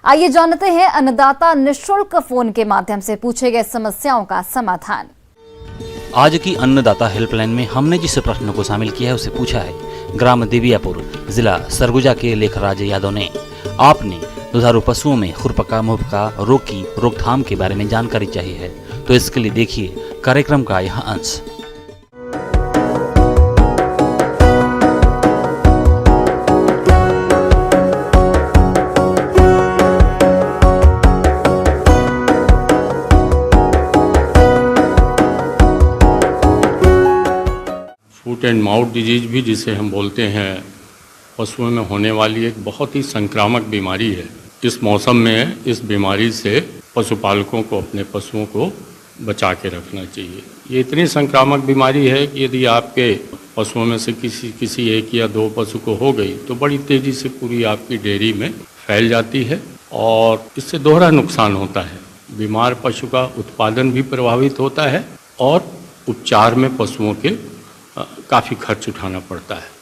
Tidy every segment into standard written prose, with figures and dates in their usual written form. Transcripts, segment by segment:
आइए जानते हैं अन्नदाता निःशुल्क फोन के माध्यम से पूछे गए समस्याओं का समाधान। आज की अन्नदाता हेल्पलाइन में हमने जिस प्रश्न को शामिल किया है उसे पूछा है ग्राम देवियापुर, जिला सरगुजा के लेखराज यादव ने। आपने दुधारू पशुओं में खुरपका मुहपका रोग की रोकथाम के बारे में जानकारी चाहिए है, तो इसके लिए देखिए कार्यक्रम का यह अंश। फुट एंड माउथ डिजीज भी जिसे हम बोलते हैं, पशुओं में होने वाली एक बहुत ही संक्रामक बीमारी है। इस मौसम में इस बीमारी से पशुपालकों को अपने पशुओं को बचा के रखना चाहिए। ये इतनी संक्रामक बीमारी है कि यदि आपके पशुओं में से किसी एक या दो पशु को हो गई तो बड़ी तेज़ी से पूरी आपकी डेयरी में फैल जाती है और इससे दोहरा नुकसान होता है। बीमार पशु का उत्पादन भी प्रभावित होता है और उपचार में पशुओं के काफ़ी खर्च उठाना पड़ता है।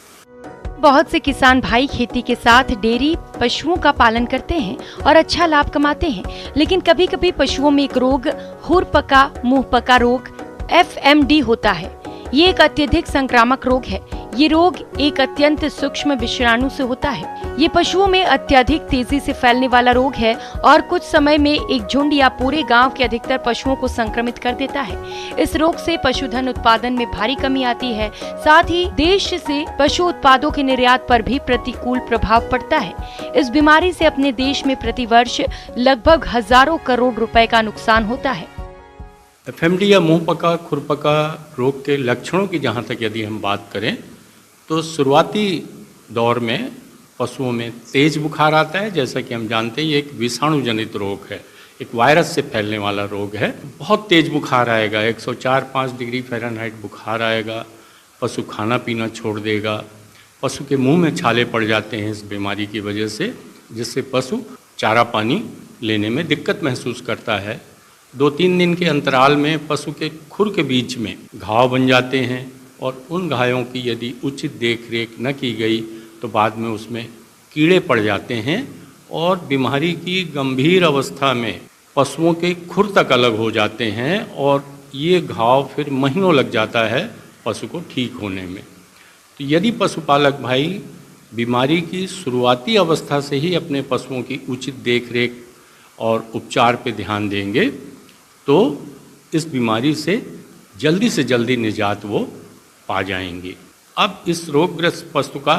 बहुत से किसान भाई खेती के साथ डेयरी पशुओं का पालन करते हैं और अच्छा लाभ कमाते हैं, लेकिन कभी कभी पशुओं में एक रोग खुरपका मुहपका रोग FMD होता है। ये एक अत्यधिक संक्रामक रोग है। ये रोग एक अत्यंत सूक्ष्म विषाणु से होता है। ये पशुओं में अत्यधिक तेजी से फैलने वाला रोग है और कुछ समय में एक झुंड या पूरे गांव के अधिकतर पशुओं को संक्रमित कर देता है। इस रोग से पशुधन उत्पादन में भारी कमी आती है, साथ ही देश से पशु उत्पादों के निर्यात पर भी प्रतिकूल प्रभाव पड़ता है। इस बीमारी से अपने देश में प्रतिवर्ष लगभग हजारों करोड़ रुपए का नुकसान होता है। FMD या मुंहपका खुरपका रोग के लक्षणों की जहाँ तक यदि हम बात करें तो शुरुआती दौर में पशुओं में तेज बुखार आता है। जैसा कि हम जानते हैं ये एक विषाणु जनित रोग है, एक वायरस से फैलने वाला रोग है। बहुत तेज बुखार आएगा, 104-105 डिग्री फ़ारेनहाइट बुखार आएगा। पशु खाना पीना छोड़ देगा। पशु के मुंह में छाले पड़ जाते हैं इस बीमारी की वजह से, जिससे पशु चारा पानी लेने में दिक्कत महसूस करता है। 2-3 दिन के अंतराल में पशु के खुर के बीच में घाव बन जाते हैं और उन घायों की यदि उचित देख रेख न की गई तो बाद में उसमें कीड़े पड़ जाते हैं और बीमारी की गंभीर अवस्था में पशुओं के खुर तक अलग हो जाते हैं और ये घाव फिर महीनों लग जाता है पशु को ठीक होने में। तो यदि पशुपालक भाई बीमारी की शुरुआती अवस्था से ही अपने पशुओं की उचित देख रेख और उपचार पर ध्यान देंगे तो इस बीमारी से जल्दी निजात वो पा जाएंगे। अब इस रोगग्रस्त पशु का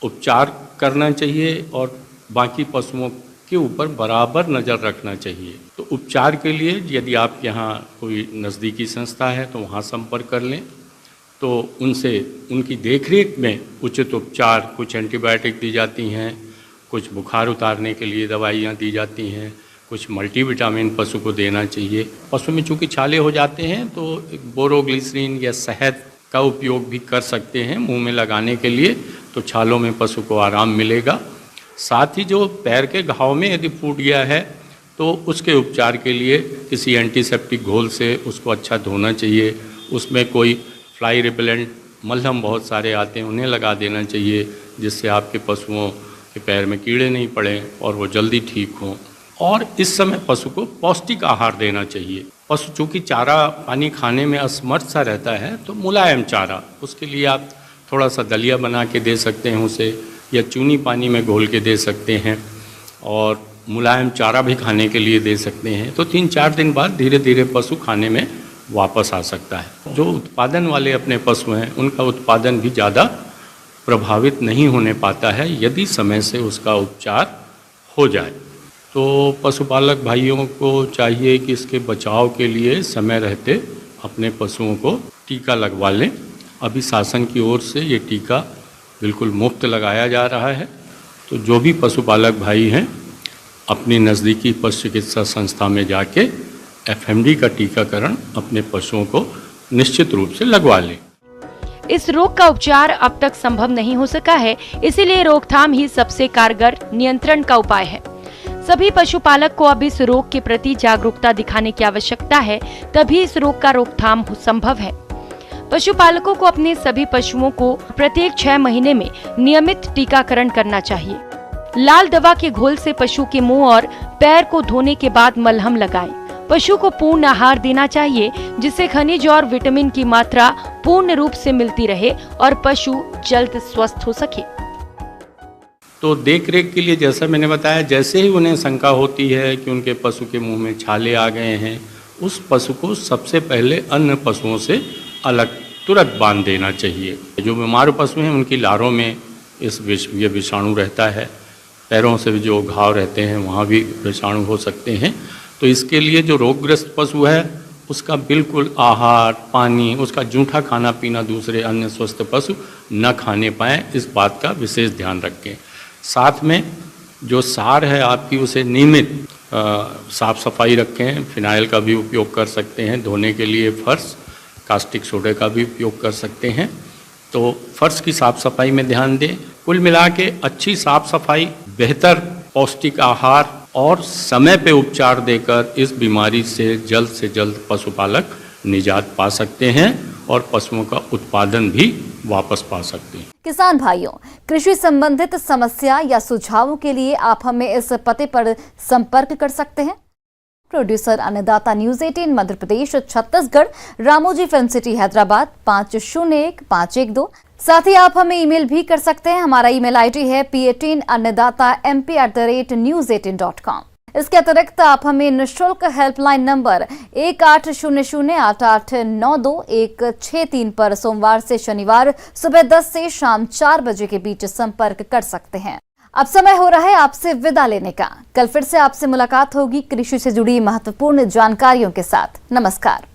उपचार करना चाहिए और बाकी पशुओं के ऊपर बराबर नज़र रखना चाहिए। तो उपचार के लिए यदि आपके यहाँ कोई नज़दीकी संस्था है तो वहाँ संपर्क कर लें, तो उनसे उनकी देखरेख में उचित उपचार, कुछ एंटीबायोटिक दी जाती हैं, कुछ बुखार उतारने के लिए दवाइयाँ दी जाती हैं, कुछ मल्टीविटामिन पशु को देना चाहिए। पशु में चूँकि छाले हो जाते हैं तो बोरोग्लिसरीन या शहद का उपयोग भी कर सकते हैं मुंह में लगाने के लिए, तो छालों में पशु को आराम मिलेगा। साथ ही जो पैर के घाव में यदि फूट गया है तो उसके उपचार के लिए किसी एंटीसेप्टिक घोल से उसको अच्छा धोना चाहिए। उसमें कोई फ्लाई रिपेलेंट मलहम बहुत सारे आते हैं, उन्हें लगा देना चाहिए, जिससे आपके पशुओं के पैर में कीड़े नहीं पड़े और वो जल्दी ठीक हों। और इस समय पशु को पौष्टिक आहार देना चाहिए। पशु चूँकि चारा पानी खाने में असमर्थ सा रहता है तो मुलायम चारा, उसके लिए आप थोड़ा सा दलिया बना के दे सकते हैं उसे, या चूनी पानी में घोल के दे सकते हैं और मुलायम चारा भी खाने के लिए दे सकते हैं। तो 3-4 दिन बाद धीरे धीरे पशु खाने में वापस आ सकता है। जो उत्पादन वाले अपने पशु हैं उनका उत्पादन भी ज़्यादा प्रभावित नहीं होने पाता है यदि समय से उसका उपचार हो जाए। तो पशुपालक भाइयों को चाहिए कि इसके बचाव के लिए समय रहते अपने पशुओं को टीका लगवा लें। अभी शासन की ओर से ये टीका बिल्कुल मुफ्त लगाया जा रहा है। तो जो भी पशुपालक भाई हैं अपनी नज़दीकी पशु चिकित्सा संस्था में जाके FMD का टीकाकरण अपने पशुओं को निश्चित रूप से लगवा लें। इस रोग का उपचार अब तक संभव नहीं हो सका है, इसीलिए रोकथाम ही सबसे कारगर नियंत्रण का उपाय है। सभी पशुपालक को अब इस रोग के प्रति जागरूकता दिखाने की आवश्यकता है, तभी इस रोग का रोकथाम संभव है। पशुपालकों को अपने सभी पशुओं को प्रत्येक 6 महीने में नियमित टीकाकरण करना चाहिए। लाल दवा के घोल से पशु के मुंह और पैर को धोने के बाद मलहम लगाएं। पशु को पूर्ण आहार देना चाहिए जिससे खनिज और विटामिन की मात्रा पूर्ण रूप से मिलती रहे और पशु जल्द स्वस्थ हो सके। तो देख रेख के लिए जैसा मैंने बताया, जैसे ही उन्हें शंका होती है कि उनके पशु के मुंह में छाले आ गए हैं, उस पशु को सबसे पहले अन्य पशुओं से अलग तुरंत बांध देना चाहिए। जो बीमार पशु हैं उनकी लारों में ये विषाणु रहता है, पैरों से जो घाव रहते हैं वहाँ भी विषाणु हो सकते हैं। तो इसके लिए जो रोगग्रस्त पशु है उसका बिल्कुल आहार, पानी, उसका जूठा खाना पीना दूसरे अन्य स्वस्थ पशु न खाने पाएँ, इस बात का विशेष ध्यान रखें। साथ में जो सार है आपकी उसे नियमित साफ सफाई रखें। फिनाइल का भी उपयोग कर सकते हैं धोने के लिए, फर्श, कास्टिक सोडे का भी उपयोग कर सकते हैं। तो फर्श की साफ सफाई में ध्यान दें। कुल मिला के अच्छी साफ सफाई, बेहतर पौष्टिक आहार और समय पे उपचार देकर इस बीमारी से जल्द पशुपालक निजात पा सकते हैं और पशुओं का उत्पादन भी वापस पा सकते हैं। किसान भाइयों, कृषि संबंधित समस्या या सुझावों के लिए आप हमें इस पते पर संपर्क कर सकते हैं। प्रोड्यूसर अन्नदाता news 18 Madhya Pradesh Chhattisgarh, Ramoji film city Hyderabad 501512। साथ ही आप हमें ईमेल भी कर सकते हैं। हमारा ईमेल आईडी है p18annadatamp@news18.com। इसके अतिरिक्त आप हमें निःशुल्क हेल्पलाइन नंबर 1800-8892-163 पर सोमवार से शनिवार सुबह 10 से शाम 4 बजे के बीच संपर्क कर सकते हैं। अब समय हो रहा है आपसे विदा लेने का। कल फिर से आपसे मुलाकात होगी कृषि से जुड़ी महत्वपूर्ण जानकारियों के साथ। नमस्कार।